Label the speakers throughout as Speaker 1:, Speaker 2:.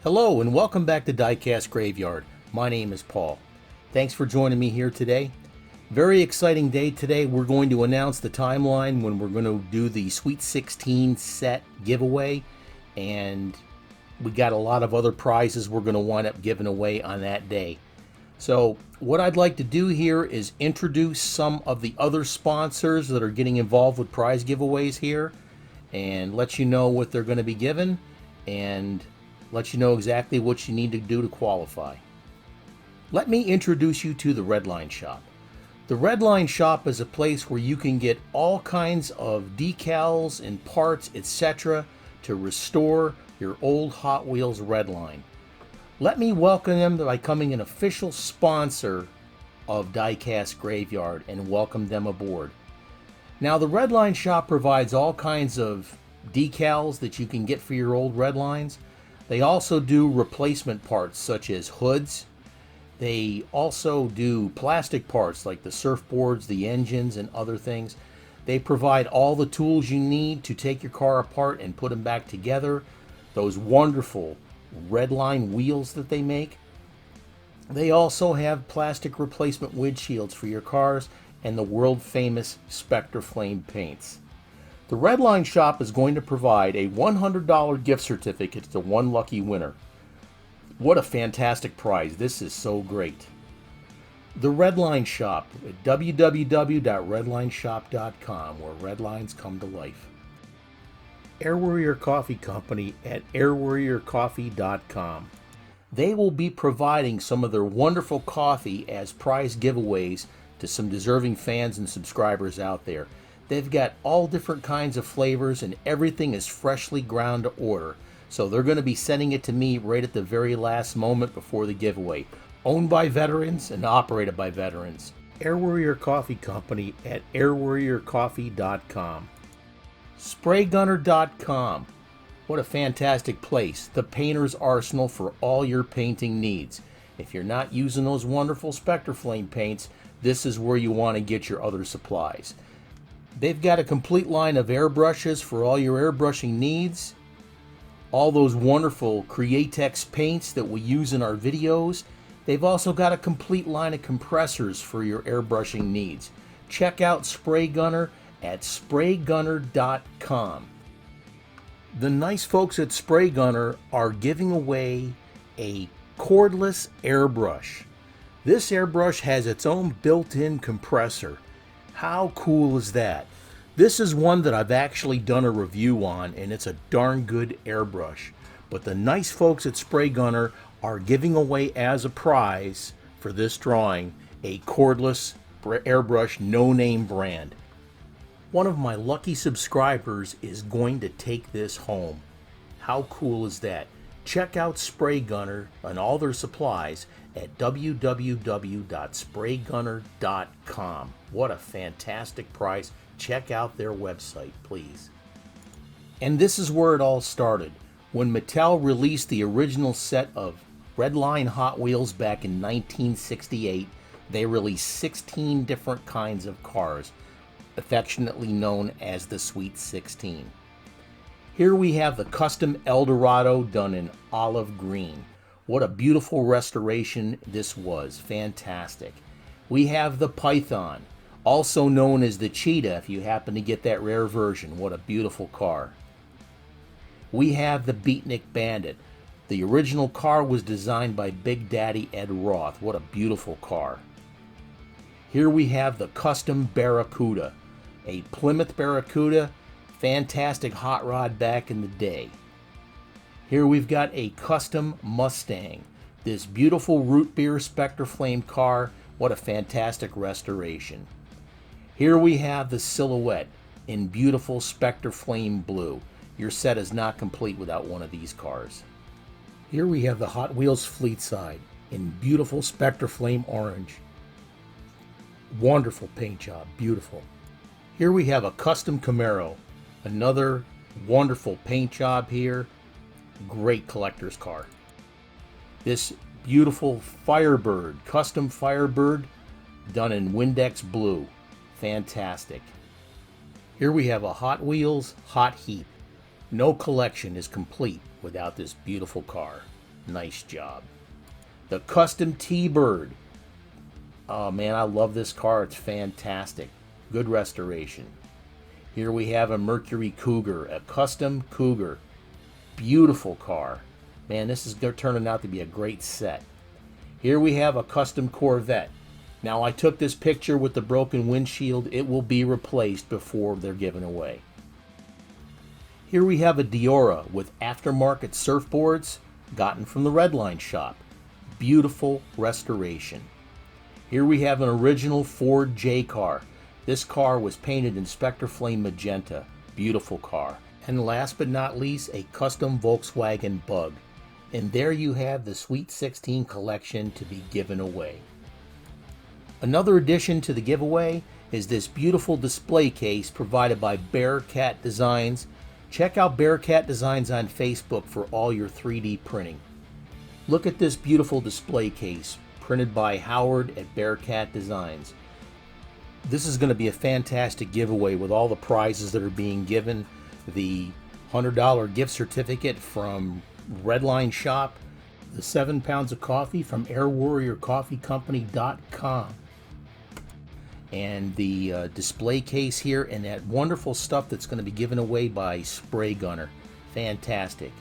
Speaker 1: Hello and welcome back to Diecast Graveyard. My name is Paul. Thanks for joining me here today. Very exciting day today. We're going to announce the timeline when we're going to do the Sweet 16 set giveaway, and we got a lot of other prizes we're going to wind up giving away on that day. So what I'd like to do here is introduce some of the other sponsors that are getting involved with prize giveaways here and let you know what they're going to be given and let you know exactly what you need to do to qualify. Let me introduce you to the Redline Shop. The Redline Shop is a place where you can get all kinds of decals and parts, etc. to restore your old Hot Wheels Redline. Let me welcome them by becoming an official sponsor of Diecast Graveyard and welcome them aboard. Now, the Redline Shop provides all kinds of decals that you can get for your old Redlines. They also do replacement parts such as hoods. They also do plastic parts like the surfboards, the engines, and other things. They provide all the tools you need to take your car apart and put them back together. Those wonderful Redline wheels that they make. They also have plastic replacement windshields for your cars and the world famous Spectre Flame paints. The Redline Shop is going to provide a $100 gift certificate to one lucky winner. What a fantastic prize. This is so great. The Redline Shop at www.redlineshop.com, where Redlines come to life. Air Warrior Coffee Company at airwarriorcoffee.com. They will be providing some of their wonderful coffee as prize giveaways to some deserving fans and subscribers out there. They've got all different kinds of flavors and everything is freshly ground to order. So they're going to be sending it to me right at the very last moment before the giveaway. Owned by veterans and operated by veterans. Air Warrior Coffee Company at airwarriorcoffee.com. Spraygunner.com. What a fantastic place. The painter's arsenal for all your painting needs. If you're not using those wonderful Spectre Flame paints, this is where you want to get your other supplies. They've got a complete line of airbrushes for all your airbrushing needs. All those wonderful Createx paints that we use in our videos. They've also got a complete line of compressors for your airbrushing needs. Check out Spray Gunner at spraygunner.com. The nice folks at Spray Gunner are giving away a cordless airbrush. This airbrush has its own built-in compressor. How cool is that? This is one that I've actually done a review on, and it's a darn good airbrush. But the nice folks at Spray Gunner are giving away as a prize for this drawing a cordless airbrush no-name brand. One of my lucky subscribers is going to take this home. How cool is that? Check out Spray Gunner and all their supplies at www.spraygunner.com. What a fantastic price. Check out their website, please. And this is where it all started. When Mattel released the original set of Redline Hot Wheels back in 1968, they released 16 different kinds of cars, affectionately known as the Sweet 16. Here we have the custom Eldorado done in olive green. What a beautiful restoration this was. Fantastic. We have the Python, also known as the Cheetah if you happen to get that rare version. What a beautiful car. We have the Beatnik Bandit. The original car was designed by Big Daddy Ed Roth. What a beautiful car. Here we have the custom Barracuda, a Plymouth Barracuda, fantastic hot rod back in the day. Here we've got a custom Mustang, this beautiful root beer Spectre Flame car. What a fantastic restoration. Here we have the Silhouette in beautiful Spectre Flame blue. Your set is not complete without one of these cars. Here we have the Hot Wheels Fleetside in beautiful Spectre Flame orange. Wonderful paint job, beautiful. Here we have a custom Camaro, another wonderful paint job here. Great collector's car. This beautiful Firebird, custom Firebird done in Windex blue. Fantastic. Here we have a Hot Wheels Hot Heat. No collection is complete without this beautiful car. Nice job. The Custom T-Bird. Oh man, I love this car. It's fantastic. Good restoration. Here we have a Mercury Cougar, a custom Cougar. Beautiful car. Man, this is turning out to be a great set. Here we have a custom Corvette. Now I took this picture with the broken windshield. It will be replaced before they're given away. Here we have a Diora with aftermarket surfboards gotten from the Redline shop. Beautiful restoration. Here we have an original Ford J car. This car was painted Inspector Flame Magenta. Beautiful car. And last but not least, a custom Volkswagen Bug. And there you have the Sweet 16 collection to be given away. Another addition to the giveaway is this beautiful display case provided by Bearcat Designs. Check out Bearcat Designs on Facebook for all your 3D printing. Look at this beautiful display case printed by Howard at Bearcat Designs. This is going to be a fantastic giveaway with all the prizes that are being given. The $100 gift certificate from Redline Shop, the 7 pounds of coffee from airwarriorcoffeecompany.com, and the display case here, and that wonderful stuff that's going to be given away by Spray Gunner. Fantastic.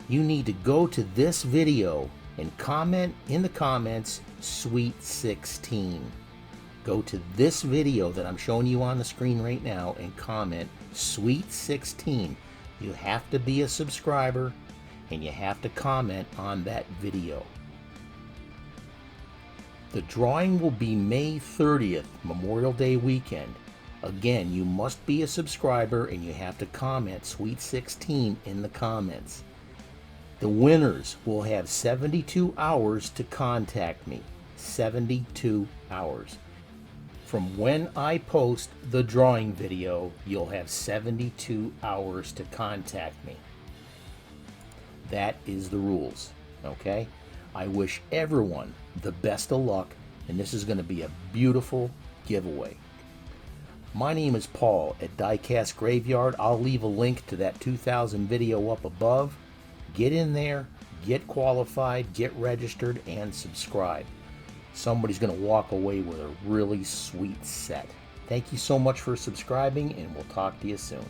Speaker 1: You need to go to this video and comment in the comments Sweet 16. Go to this video that I'm showing you on the screen right now and comment Sweet 16. You have to be a subscriber and you have to comment on that video. The drawing will be May 30th, Memorial Day weekend. Again, you must be a subscriber and you have to comment Sweet 16 in the comments. The winners will have 72 hours to contact me. 72 hours. From when I post the drawing video, you'll have 72 hours to contact me. That is the rules, okay? I wish everyone the best of luck, and this is going to be a beautiful giveaway. My name is Paul at Diecast Graveyard. I'll leave a link to that 2000 video up above. Get in there, get qualified, get registered, and subscribe. Somebody's going to walk away with a really sweet set. Thank you so much for subscribing, and we'll talk to you soon.